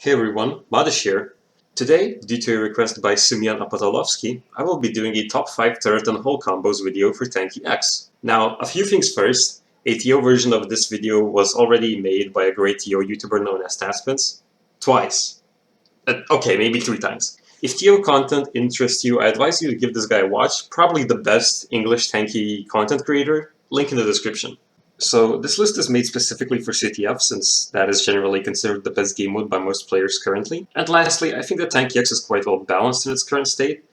Hey everyone, Madish here. Today, due to a request by Simeon Apatolovsky, I will be doing a top 5 turret and hull combos video for Tanki X. Now, a few things first. A TO version of this video was already made by a great TO YouTuber known as Tatspins. Twice. Okay, maybe 3 times. If TO content interests you, I advise you to give this guy a watch. Probably the best English Tanki content creator. Link in the description. So this list is made specifically for CTF, since that is generally considered the best game mode by most players currently. And lastly, I think that Tanki X is quite well balanced in its current state.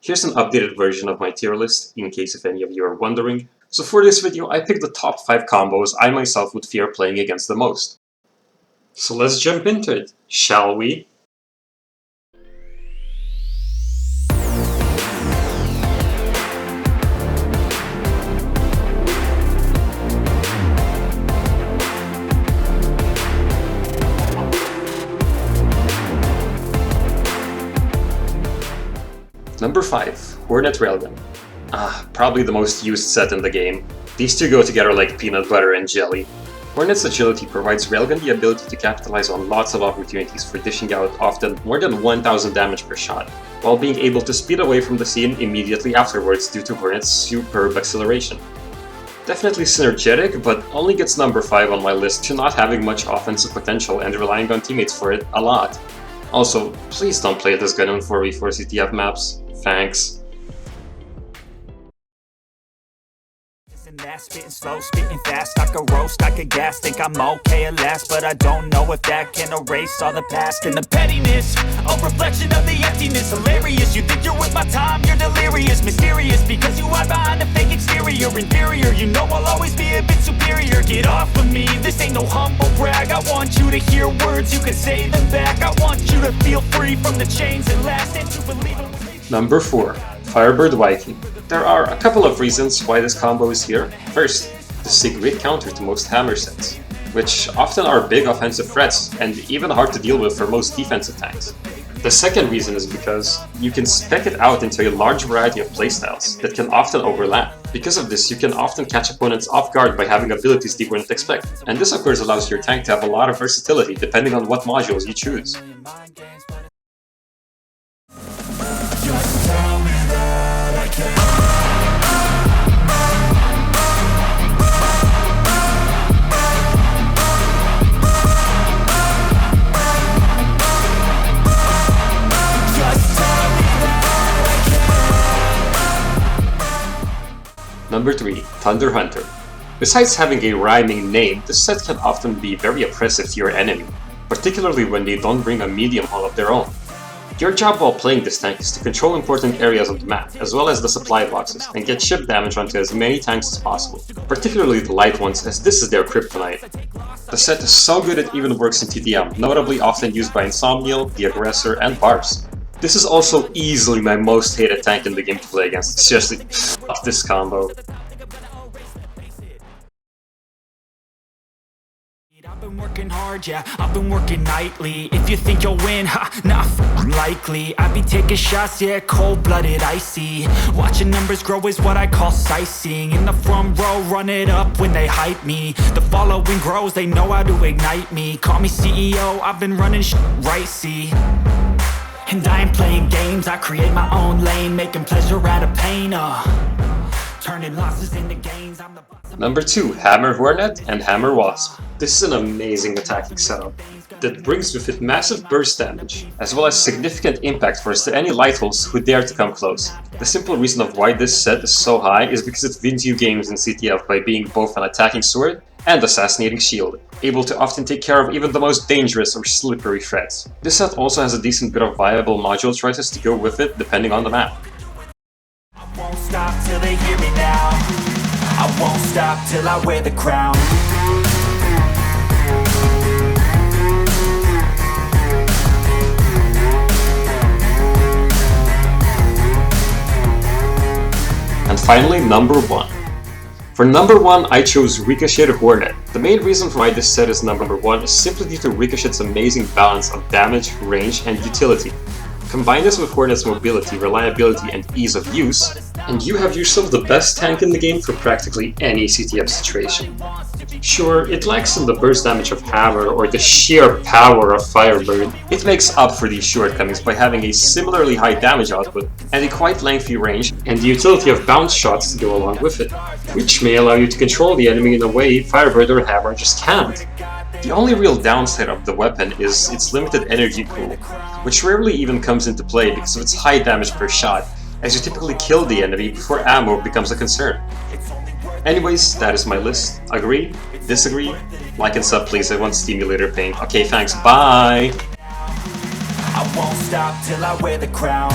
Here's an updated version of my tier list, in case if any of you are wondering. So for this video, I picked the top 5 combos I myself would fear playing against the most. So let's jump into it, shall we? Number 5. Hornet Railgun. Probably the most used set in the game. These two go together like peanut butter and jelly. Hornet's agility provides Railgun the ability to capitalize on lots of opportunities for dishing out often more than 1000 damage per shot, while being able to speed away from the scene immediately afterwards due to Hornet's superb acceleration. Definitely synergetic, but only gets number 5 on my list to not having much offensive potential and relying on teammates for it a lot. Also, please don't play this gun on 4v4 CTF maps. Thanks. Spitting slow, spitting fast, I could roast, I could gas, think I'm okay at last, but I don't know if that can erase all the past and the pettiness, a reflection of the emptiness, hilarious, you think you're with my time, you're delirious, mysterious, because you hide behind a fake exterior, inferior, you know I'll always be a bit superior, get off of me, this ain't no humble brag, I want you to hear words, you can say them back, I want you to feel free from the chains that last, and to believe in. Number 4. Firebird Viking. There are a couple of reasons why this combo is here. First, the sig counter to most hammer sets, which often are big offensive threats and even hard to deal with for most defensive tanks. The second reason is because you can spec it out into a large variety of playstyles that can often overlap. Because of this, you can often catch opponents off guard by having abilities they wouldn't expect, and this of course allows your tank to have a lot of versatility depending on what modules you choose. Number 3. Thunder Hunter. Besides having a rhyming name, this set can often be very oppressive to your enemy, particularly when they don't bring a medium hull of their own. Your job while playing this tank is to control important areas of the map, as well as the supply boxes, and get ship damage onto as many tanks as possible, particularly the light ones, as this is their kryptonite. The set is so good it even works in TDM, notably often used by Insomnial, the Aggressor, and Bars. This is also easily my most hated tank in the game to play against. Seriously, fuck this combo. I've been working hard, yeah, I've been working nightly. If you think you'll win, not likely. I be taking shots, yeah, cold-blooded, icy. Watching numbers grow is what I call sightseeing. In the front row, run it up when they hype me. The following grows, they know how to ignite me. Call me CEO, I've been running right, see. And I ain't playing games, I create my own lane, making pleasure out of pain, turning losses into gains, I'm the boss. Number 2. Hammer Hornet and Hammer Wasp. This is an amazing attacking setup that brings with it massive burst damage, as well as significant impact force to any light holes who dare to come close. The simple reason of why this set is so high is because it wins you games in CTF by being both an attacking sword and assassinating shield, able to often take care of even the most dangerous or slippery threats. This set also has a decent bit of viable module choices to go with it depending on the map. I won't stop till they hear me now. I won't stop till I wear the crown. And finally, number 1. For number 1, I chose Ricochet Hornet. The main reason why this set is number 1 is simply due to Ricochet's amazing balance of damage, range, and utility. Combine this with Hornet's mobility, reliability, and ease of use, and you have yourself the best tank in the game for practically any CTF situation. Sure, it lacks in the burst damage of Hammer or the sheer power of Firebird. It makes up for these shortcomings by having a similarly high damage output and a quite lengthy range, and the utility of bounce shots to go along with it, which may allow you to control the enemy in a way Firebird or Hammer just can't. The only real downside of the weapon is its limited energy pool, which rarely even comes into play because of its high damage per shot, as you typically kill the enemy before ammo becomes a concern. Anyways, that is my list. Agree? Disagree? Like and sub please, I want stimulator pain. Okay, thanks, bye! I won't stop till I wear the crown.